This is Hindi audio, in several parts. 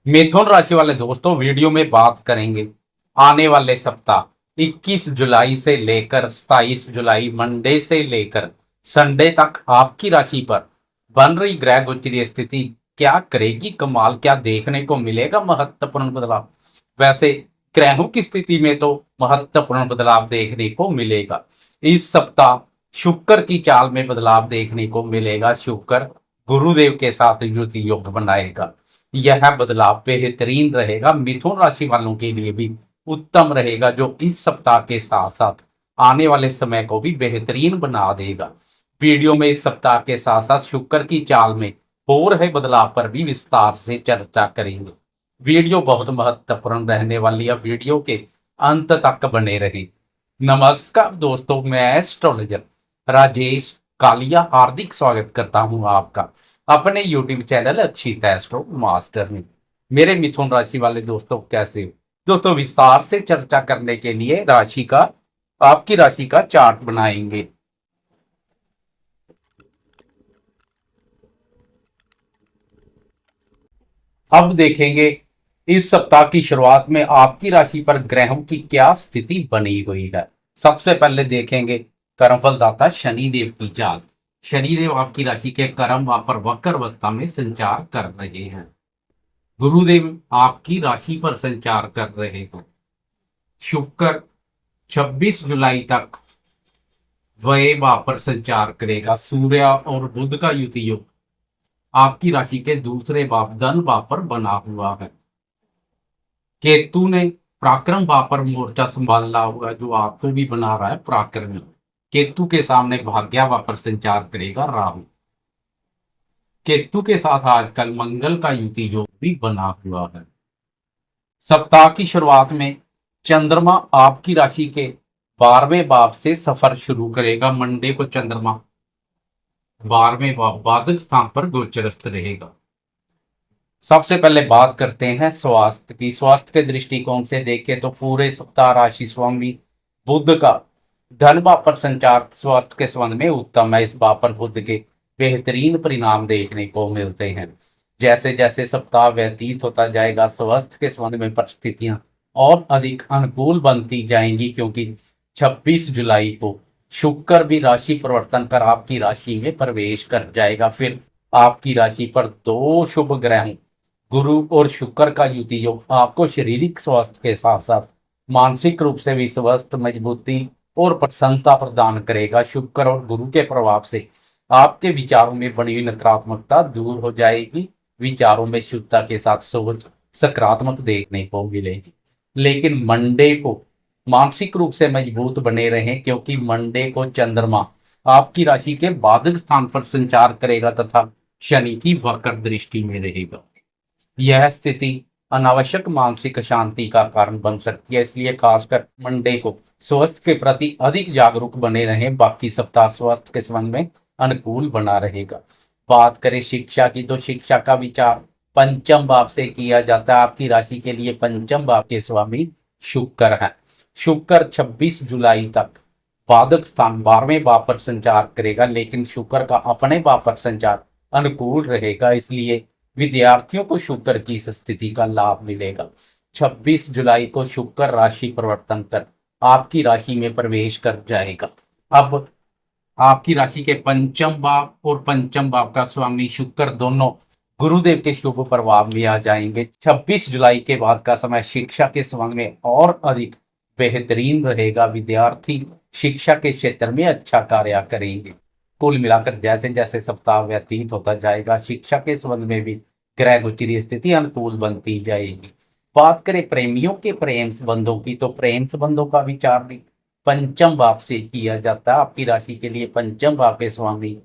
मिथुन राशि वाले दोस्तों, वीडियो में बात करेंगे आने वाले सप्ताह 21 जुलाई से लेकर 27 जुलाई मंडे से लेकर संडे तक आपकी राशि पर बन रही ग्रह गोचरीय स्थिति क्या करेगी कमाल। क्या देखने को मिलेगा महत्वपूर्ण बदलाव। वैसे ग्रहों की स्थिति में तो महत्वपूर्ण बदलाव देखने को मिलेगा। इस सप्ताह शुक्र की चाल में बदलाव देखने को मिलेगा। शुक्र गुरुदेव के साथ युति योग बनाएगा। यह बदलाव बेहतरीन रहेगा, मिथुन राशि वालों के लिए भी उत्तम रहेगा, जो इस सप्ताह के साथ साथ आने वाले समय को भी बेहतरीन बना देगा। वीडियो में इस सप्ताह के साथ साथ शुक्र की चाल में हो रहे बदलाव पर भी विस्तार से चर्चा करेंगे। वीडियो बहुत महत्वपूर्ण रहने वाली है, वीडियो के अंत तक बने रहे। नमस्कार दोस्तों, मैं एस्ट्रोलॉजर राजेश कालिया हार्दिक स्वागत करता हूं आपका अपने YouTube चैनल अक्षित एस्ट्रो मास्टर में। मेरे मिथुन राशि वाले दोस्तों, कैसे हो दोस्तों। विस्तार से चर्चा करने के लिए आपकी राशि का चार्ट बनाएंगे। अब देखेंगे इस सप्ताह की शुरुआत में आपकी राशि पर ग्रहों की क्या स्थिति बनी हुई है। सबसे पहले देखेंगे कर्मफल दाता शनिदेव की चाल। शनिदेव आपकी राशि के कर्म भाव पर वक्र अवस्था में संचार कर रहे हैं। गुरुदेव आपकी राशि पर संचार कर रहे हैं। शुक्र 26 जुलाई तक व्यय भाव पर संचार करेगा। सूर्य और बुध का युति योग आपकी राशि के दूसरे भाव धन भाव पर बना हुआ है। केतु ने पराक्रम भाव पर मोर्चा संभालना होगा, जो आपको भी बना रहा है पराक्रमी। केतु के सामने भाग्या भाव पर संचार करेगा राहु। केतु के साथ आजकल मंगल का युति योग भी बना हुआ है। सप्ताह की शुरुआत में चंद्रमा आपकी राशि के 12वें भाव से सफर शुरू करेगा। मंडे को चंद्रमा 12वें भाव बाधक स्थान पर गोचरस्थ रहेगा। सबसे पहले बात करते हैं स्वास्थ्य की। स्वास्थ्य के दृष्टिकोण से देखें तो पूरे सप्ताह राशि स्वामी बुध का धन भाव पर संचार स्वास्थ्य के संबंध में उत्तम है। इस भाव पर बुध के बेहतरीन परिणाम देखने को मिलते हैं। जैसे जैसे सप्ताह व्यतीत होता जाएगा, स्वास्थ्य के संबंध में परिस्थितियां और अधिक अनुकूल बनती जाएंगी, क्योंकि 26 जुलाई को शुक्र भी राशि परिवर्तन कर आपकी राशि में प्रवेश कर जाएगा। फिर आपकी राशि पर दो शुभ ग्रह गुरु और शुक्र का युति योग आपको शारीरिक स्वास्थ्य के साथ साथ मानसिक रूप से भी स्वस्थ, मजबूती और प्रसन्नता प्रदान करेगा। शुक्र और गुरु के प्रभाव से आपके विचारों में बनी हुई नकारात्मकता दूर हो जाएगी। विचारों में शुद्धता के साथ सोच सकारात्मक देखने को मिलेगी। लेकिन मंडे को मानसिक रूप से मजबूत बने रहें, क्योंकि मंडे को चंद्रमा आपकी राशि के बाधक स्थान पर संचार करेगा तथा शनि की वक्र दृष्टि में रहेगा। यह स्थिति अनावश्यक मानसिक अशांति का कारण बन सकती है, इसलिए खासकर मंडे को स्वास्थ्य के प्रति अधिक जागरूक बने रहें। बाकी सप्ताह स्वास्थ्य के संबंध में अनुकूल बना रहेगा। बात करें शिक्षा की, तो शिक्षा का विचार पंचम भाव से किया जाता है। आपकी राशि के लिए पंचम भाव के स्वामी शुक्र है। शुक्र 26 जुलाई तक बाधक स्थान 12वें भाव पर संचार करेगा, लेकिन शुक्र का अपने भाव पर संचार अनुकूल रहेगा, इसलिए विद्यार्थियों को शुक्र की इस स्थिति का लाभ मिलेगा। 26 जुलाई को शुक्र राशि परिवर्तन कर आपकी राशि में प्रवेश कर जाएगा। अब आपकी राशि के पंचम भाव और पंचम भाव का स्वामी शुक्र दोनों गुरुदेव के शुभ प्रभाव में आ जाएंगे। 26 जुलाई के बाद का समय शिक्षा के संबंध में और अधिक बेहतरीन रहेगा। विद्यार्थी शिक्षा के क्षेत्र में अच्छा कार्य करेंगे। कुल मिलाकर जैसे जैसे सप्ताह व्यतीत होता जाएगा, शिक्षा के संबंध में भी ग्रह गोचरीय स्थिति अनुकूल बनती जाएगी। बात करें प्रेमियों के प्रेम संबंधों की, तो प्रेम संबंधों का विचार भी पंचम भाव से किया जाता है। आपकी राशि के लिए पंचम भाव के स्वामी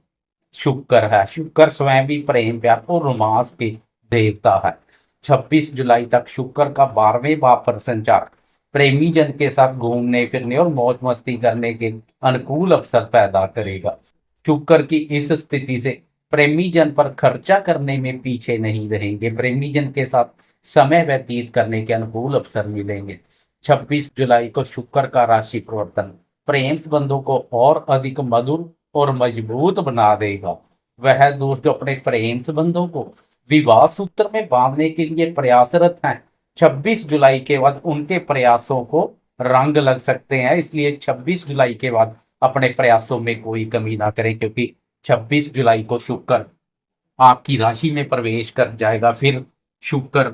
शुक्र है। शुक्र स्वयं भी प्रेम, प्यार और रोमांस के देवता है। 26 जुलाई तक शुक्र का 12वें भाव पर संचार प्रेमी जन के साथ घूमने फिरने और मौज मस्ती करने के अनुकूल अवसर पैदा करेगा। शुक्र की इस स्थिति से प्रेमी जन पर खर्चा करने में पीछे नहीं रहेंगे। प्रेमी जन के साथ समय व्यतीत करने के अनुकूल अवसर मिलेंगे। 26 जुलाई को शुक्र का राशि परिवर्तन प्रेम संबंधों को और अधिक मधुर और मजबूत बना देगा। वह दोस्त जो अपने प्रेम संबंधों को विवाह सूत्र में बांधने के लिए प्रयासरत हैं। 26 जुलाई के बाद उनके प्रयासों को रंग लग सकते हैं, इसलिए 26 जुलाई के बाद अपने प्रयासों में कोई कमी ना करें, क्योंकि 26 जुलाई को शुक्र आपकी राशि में प्रवेश कर जाएगा। फिर शुक्र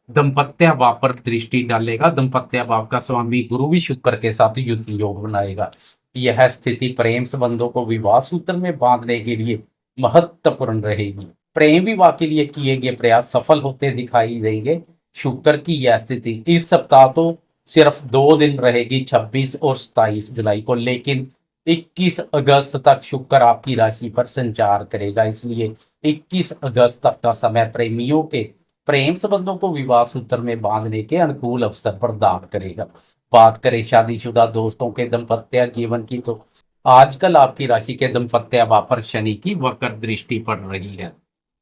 दंपत्य भाव पर दृष्टि डालेगा। दंपत्य भाव का स्वामी गुरु भी शुक्र के साथ युति योग बनाएगा। यह स्थिति प्रेम संबंधों को विवाह सूत्र में बांधने के लिए महत्वपूर्ण रहेगी। प्रेम विवाह के लिए किए गए प्रयास सफल होते दिखाई देंगे। शुक्र की यह स्थिति इस सप्ताह तो सिर्फ 2 दिन रहेगी, 26 और 27 जुलाई को, लेकिन 21 अगस्त तक शुक्र आपकी राशि पर संचार करेगा। इसलिए 21 अगस्त तक का समय प्रेमियों के प्रेम संबंधों को विवाह सूत्र में बांधने के अनुकूल अवसर प्रदान करेगा। बात करें शादीशुदा दोस्तों के दाम्पत्य जीवन की, तो आजकल आपकी राशि के दाम्पत्य भाव पर शनि की वक्र दृष्टि पड़ रही है,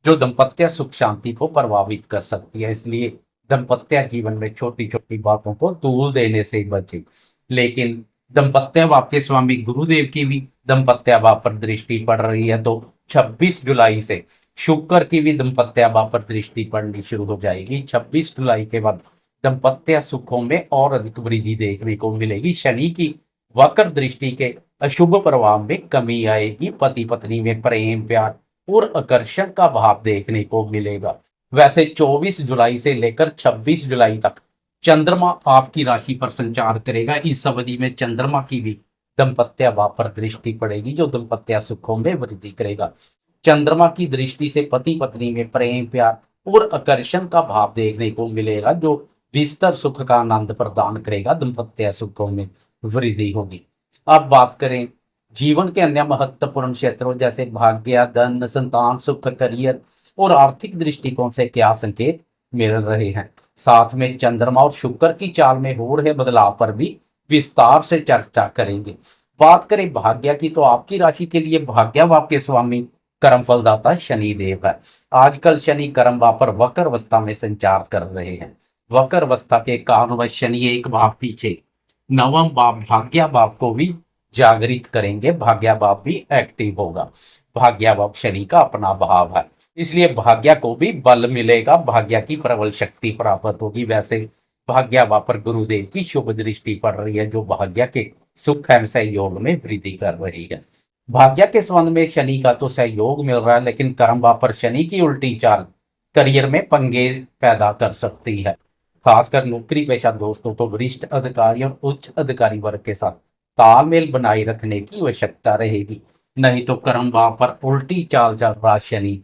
जो दाम्पत्य सुख शांति को प्रभावित कर सकती है। इसलिए दाम्पत्य जीवन में छोटी छोटी बातों को तूल देने से बचें। लेकिन दाम्पत्य भाव के स्वामी गुरुदेव की भी दाम्पत्य भाव पर दृष्टि पड़ रही है, तो 26 जुलाई से शुक्र की भी दाम्पत्य भाव पर दृष्टि पड़नी शुरू हो जाएगी। 26 जुलाई के बाद दाम्पत्य सुखों में और अधिक वृद्धि देखने को मिलेगी। शनि की वक्र दृष्टि के अशुभ प्रभाव में कमी आएगी। पति पत्नी में प्रेम प्यार और आकर्षण का भाव देखने को मिलेगा। वैसे 24 जुलाई से लेकर 26 जुलाई तक चंद्रमा आपकी राशि पर संचार करेगा। इस अवधि में चंद्रमा की भी दाम्पत्य भाव पर दृष्टि पड़ेगी, जो दाम्पत्य सुखों में वृद्धि करेगा। चंद्रमा की दृष्टि से पति पत्नी में प्रेम प्यार और आकर्षण का भाव देखने को मिलेगा, जो विस्तर सुख का आनंद प्रदान करेगा। दाम्पत्य सुखों में वृद्धि होगी। अब बात करें जीवन के अन्य महत्वपूर्ण क्षेत्रों जैसे भाग्य, धन, संतान सुख, करियर और आर्थिक दृष्टिकोण से क्या संकेत मिल रहे हैं। साथ में चंद्रमा और शुक्र की चाल में हो रहे बदलाव पर भी विस्तार से चर्चा करेंगे। बात करें भाग्य की, तो आपकी राशि के लिए भाग्य भाव के स्वामी कर्म फलदाता शनि देव है। आजकल शनि कर्म भाव पर वक्र अवस्था में संचार कर रहे हैं। वक्र अवस्था के कारण शनि एक भाव पीछे नवम भाव भाग्य भाव को भी जागृत करेंगे। भाग्य भाव भी एक्टिव होगा। भाग्य भाव शनि का अपना भाव है, इसलिए भाग्य को भी बल मिलेगा। भाग्य की प्रबल शक्ति प्राप्त होगी। वैसे भाग्य भाव पर गुरुदेव की शुभ दृष्टि पड़ रही है, जो भाग्य के सुख एवं सहयोग में वृद्धि कर रही है। भाग्य के संबंध में शनि का तो सहयोग मिल रहा है, लेकिन कर्म भाव पर शनि की उल्टी चाल करियर में पंगे पैदा कर सकती है। खासकर नौकरी पेशा दोस्तों को वरिष्ठ अधिकारी और उच्च अधिकारी वर्ग के साथ तालमेल बनाए रखने की आवश्यकता रहेगी। नहीं तो कर्म भाव पर उल्टी चाल चल रहा शनि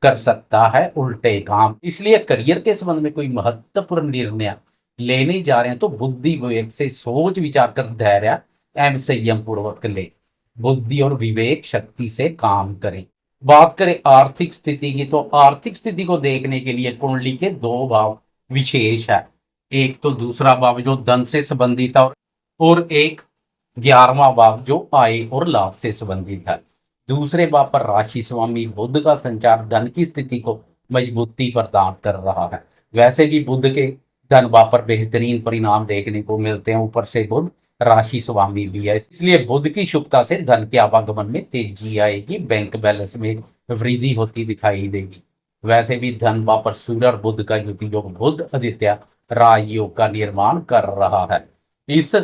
कर सकता है उल्टे काम। इसलिए करियर के संबंध में कोई महत्वपूर्ण निर्णय लेने जा रहे हैं तो बुद्धि विवेक से सोच विचार कर धैर्य एवं संयम पूर्वक ले। बुद्धि और विवेक शक्ति से काम करें। बात करें आर्थिक स्थिति की, तो आर्थिक स्थिति को देखने के लिए कुंडली के 2 भाव विशेष है। एक तो दूसरा भाव जो धन से संबंधित है, और एक 11वां भाव जो आय और लाभ से संबंधित है। दूसरे भाव पर राशि स्वामी बुध का संचार धन की स्थिति को मजबूती प्रदान कर रहा है। वैसे भी बुध के धन भाव पर बेहतरीन परिणाम देखने को मिलते हैं। ऊपर से बुध राशि स्वामी भी है, इसलिए बुध की शुभता से धन के आवागमन में तेजी आएगी। बैंक बैलेंस में वृद्धि होती दिखाई देगी। वैसे भी धन भाव पर सूर्य और बुध का युति योग बुध आदित्य राजयोग का निर्माण कर रहा है। इस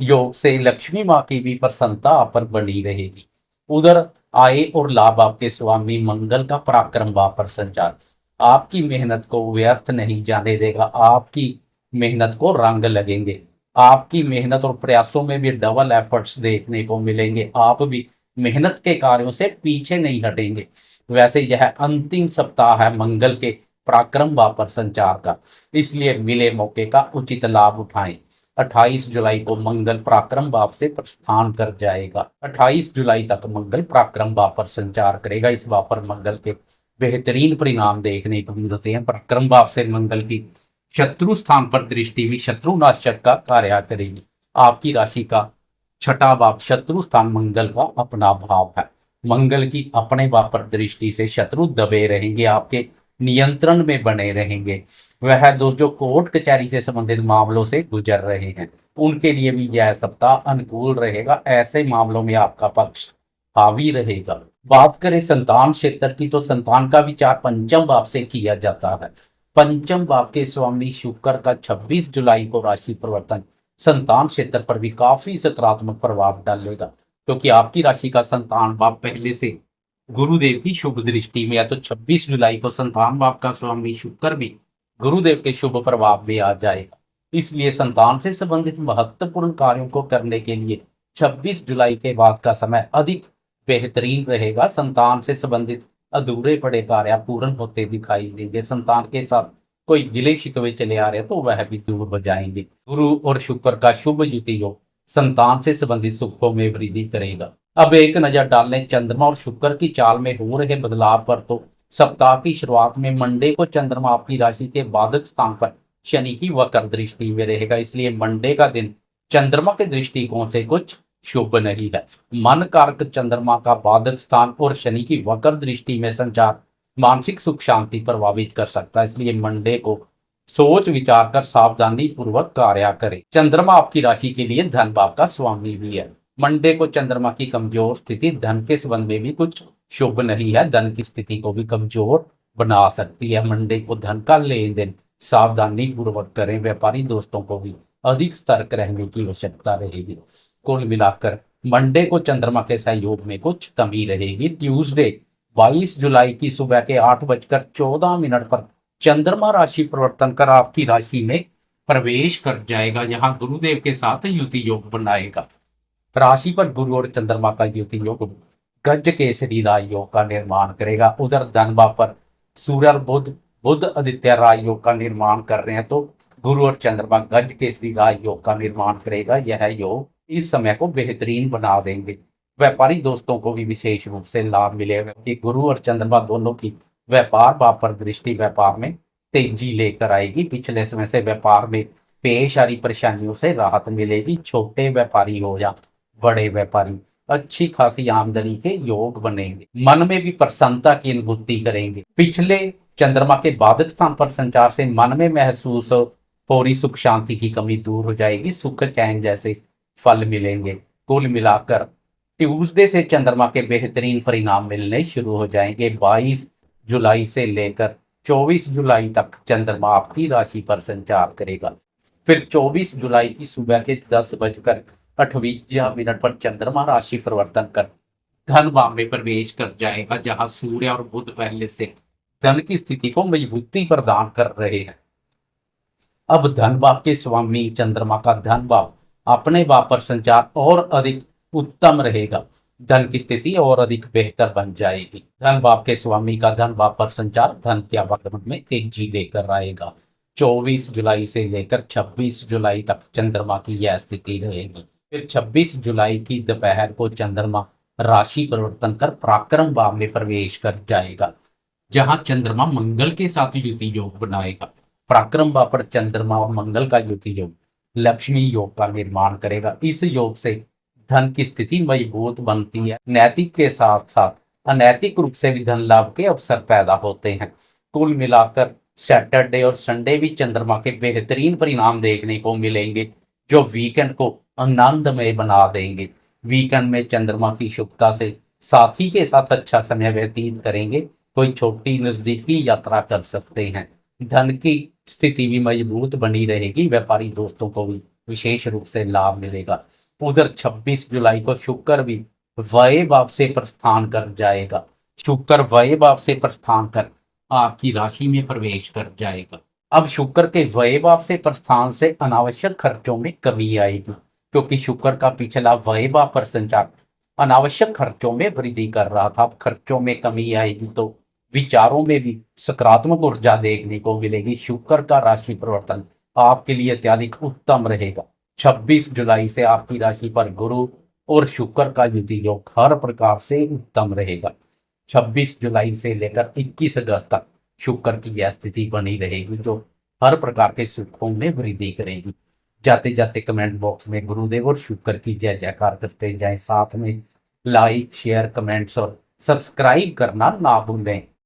योग से लक्ष्मी माँ की भी प्रसन्नता आप पर बनी रहेगी। उधर आय और लाभ आपके स्वामी मंगल का पराक्रम भाव पर संचार आपकी मेहनत को व्यर्थ नहीं जाने देगा। आपकी मेहनत को रंग लगेंगे। आपकी मेहनत और प्रयासों में भी डबल एफर्ट्स देखने को मिलेंगे। आप भी मेहनत के कार्यों से पीछे नहीं हटेंगे। वैसे यह अंतिम सप्ताह है मंगल के पराक्रम भाव पर संचार का, इसलिए मिले मौके का उचित लाभ उठाएं। 28 जुलाई को मंगल पराक्रम भाव से प्रस्थान कर जाएगा। 28 जुलाई तक मंगल पराक्रम भाव पर संचार करेगा। इस भाव पर मंगल के बेहतरीन परिणाम देखने को मिलते हैं। पराक्रम भाव से मंगल की शत्रु स्थान पर दृष्टि भी शत्रु नाशक का कार्य करेगी। आपकी राशि का 6ठा भाव शत्रु स्थान मंगल का अपना भाव है। मंगल की अपने भाव पर दृष्टि से शत्रु दबे रहेंगे, आपके नियंत्रण में बने रहेंगे। वह दोस्त जो कोर्ट कचहरी से संबंधित मामलों से गुजर रहे हैं, उनके लिए भी यह सप्ताह अनुकूल रहेगा। ऐसे मामलों में आपका पक्ष हावी रहेगा। बात करें संतान क्षेत्र की, तो संतान का विचार पंचम भाव से किया जाता है। पंचम भाव के स्वामी शुक्र का 26 जुलाई को राशि परिवर्तन संतान क्षेत्र पर भी काफी सकारात्मक प्रभाव डालेगा, क्योंकि आपकी राशि का संतान भाव पहले से गुरुदेव की शुभ दृष्टि में है। तो 26 जुलाई को संतान भाव का स्वामी शुक्र भी गुरुदेव के शुभ प्रभाव में आ जाएगा। इसलिए संतान से संबंधित महत्वपूर्ण कार्यों को करने के लिए 26 जुलाई के बाद का समय अधिक बेहतरीन रहेगा। संतान से संबंधित अधूरे पड़े कार्य पूर्ण होते दिखाई देंगे। संतान के साथ कोई गिले शिकवे चले आ रहे हैं तो वह भी दूर हो जाएंगे। गुरु और शुक्र का शुभ युति योग संतान से संबंधित सुखों में वृद्धि करेगा। अब एक नजर डाल लें चंद्रमा और शुक्र की चाल में हो रहे बदलाव पर। तो सप्ताह की शुरुआत में मंडे को चंद्रमा आपकी राशि के बाधक स्थान पर शनि की वक्र दृष्टि में रहेगा। इसलिए मंडे का दिन चंद्रमा के दृष्टिकोण से कुछ शुभ नहीं है। मन कारक चंद्रमा का बाधक स्थान और शनि की वक्र दृष्टि में संचार मानसिक सुख शांति प्रभावित कर सकता है। इसलिए मंडे को सोच विचार कर सावधानी पूर्वक कार्य करें। चंद्रमा आपकी राशि के लिए धन भाव का स्वामी भी है। मंडे को चंद्रमा की कमजोर स्थिति धन के संबंध में भी कुछ शुभ नहीं है, धन की स्थिति को भी कमजोर बना सकती है। मंडे को धन का लेन देन सावधानी पूर्वक करें। व्यापारी दोस्तों को भी अधिक सतर्क रहने की आवश्यकता रहेगी। कुल मिलाकर मंडे को चंद्रमा के सहयोग में कुछ कमी रहेगी। ट्यूसडे 22 जुलाई की सुबह के 8:14 पर चंद्रमा राशि परिवर्तन कर आपकी राशि में प्रवेश कर जाएगा, जहां गुरुदेव के साथ युति योग बनाएगा। राशि पर गुरु और चंद्रमा का युति योग गज केसरी राज योग का निर्माण करेगा। उधर धन भाव पर सूर्य और बुध बुध आदित्य राज योग का निर्माण कर रहे हैं, तो गुरु और चंद्रमा गज केसरी राज योग का निर्माण करेगा। यह योग इस समय को बेहतरीन बना देंगे। व्यापारी दोस्तों को भी विशेष रूप से लाभ मिलेगा कि गुरु और चंद्रमा दोनों की व्यापार भाव पर दृष्टि व्यापार में तेजी लेकर आएगी। पिछले समय से व्यापार में पेश आ रही परेशानियों से राहत मिलेगी। छोटे व्यापारी हो या बड़े व्यापारी अच्छी खासी आमदनी के योग बनेंगे। मन में भी प्रसन्नता की अनुभूति करेंगे। पिछले चंद्रमा के बाधक स्थान पर संचार से मन में महसूस हो रही सुख शांति की कमी दूर हो जाएगी। सुख चैन जैसे फल मिलेंगे। कुल मिलाकर ट्यूसडे से चंद्रमा के बेहतरीन परिणाम मिलने शुरू हो जाएंगे। 22 जुलाई से लेकर 24 जुलाई तक चंद्रमा आपकी राशि पर संचार करेगा। फिर 24 जुलाई की सुबह के 10:58 पर चंद्रमा राशि परिवर्तन कर धन भाव में प्रवेश कर जाएगा, जहां सूर्य और बुध पहले से धन की स्थिति को मजबूती प्रदान कर रहे हैं। अब धन भाव के स्वामी चंद्रमा का धन भाव अपने भाव पर संचार और अधिक उत्तम रहेगा। धन की स्थिति और अधिक बेहतर बन जाएगी। धन भाव के स्वामी का धन भाव पर संचार धन के आवागमन में तेजी लेकर आएगा। 24 जुलाई से लेकर 26 जुलाई तक चंद्रमा की यह स्थिति रहेगी। फिर 26 जुलाई की दोपहर को चंद्रमा राशि परिवर्तन कर पराक्रम भाव में प्रवेश कर जाएगा, जहां चंद्रमा मंगल के साथ युति योग बनाएगा। पराक्रम भाव पर चंद्रमा और मंगल का युति योग लक्ष्मी योग का निर्माण करेगा। इस योग से धन की स्थिति मजबूत बनती है। नैतिक के साथ साथ अनैतिक रूप से भी धन लाभ के अवसर पैदा होते हैं। कुल मिलाकर सैटरडे और संडे भी चंद्रमा के बेहतरीन परिणाम देखने को मिलेंगे, जो वीकेंड को आनंदमय बना देंगे। वीकेंड में चंद्रमा की शुभता से साथी के साथ अच्छा समय व्यतीत करेंगे। कोई छोटी नजदीकी यात्रा कर सकते हैं। धन की स्थिति भी मजबूत बनी रहेगी। व्यापारी दोस्तों को भी विशेष रूप से लाभ मिलेगा। उधर 26 जुलाई को शुक्र भी व्यय भाव से प्रस्थान कर जाएगा। शुक्र व्यय भाव से प्रस्थान कर आपकी राशि में प्रवेश कर जाएगा। अब शुक्र के व्यय भाव से प्रस्थान से अनावश्यक खर्चों में कमी आएगी, क्योंकि शुक्र का पिछला व्यय भाव पर संचार अनावश्यक खर्चों में वृद्धि कर रहा था। अब खर्चों में कमी आएगी तो विचारों में भी सकारात्मक ऊर्जा देखने को मिलेगी। शुक्र का राशि परिवर्तन आपके लिए अत्यधिक उत्तम रहेगा। 26 जुलाई से आपकी राशि पर गुरु और शुक्र का युति योग हर प्रकार से उत्तम रहेगा। 26 जुलाई से लेकर 21 अगस्त तक शुक्र की यह स्थिति बनी रहेगी, जो हर प्रकार के सुखों में वृद्धि करेगी। जाते जाते कमेंट बॉक्स में गुरुदेव और शुक्र की जय जयकार करते जाएं। साथ में लाइक शेयर कमेंट्स और सब्सक्राइब करना ना भूलें।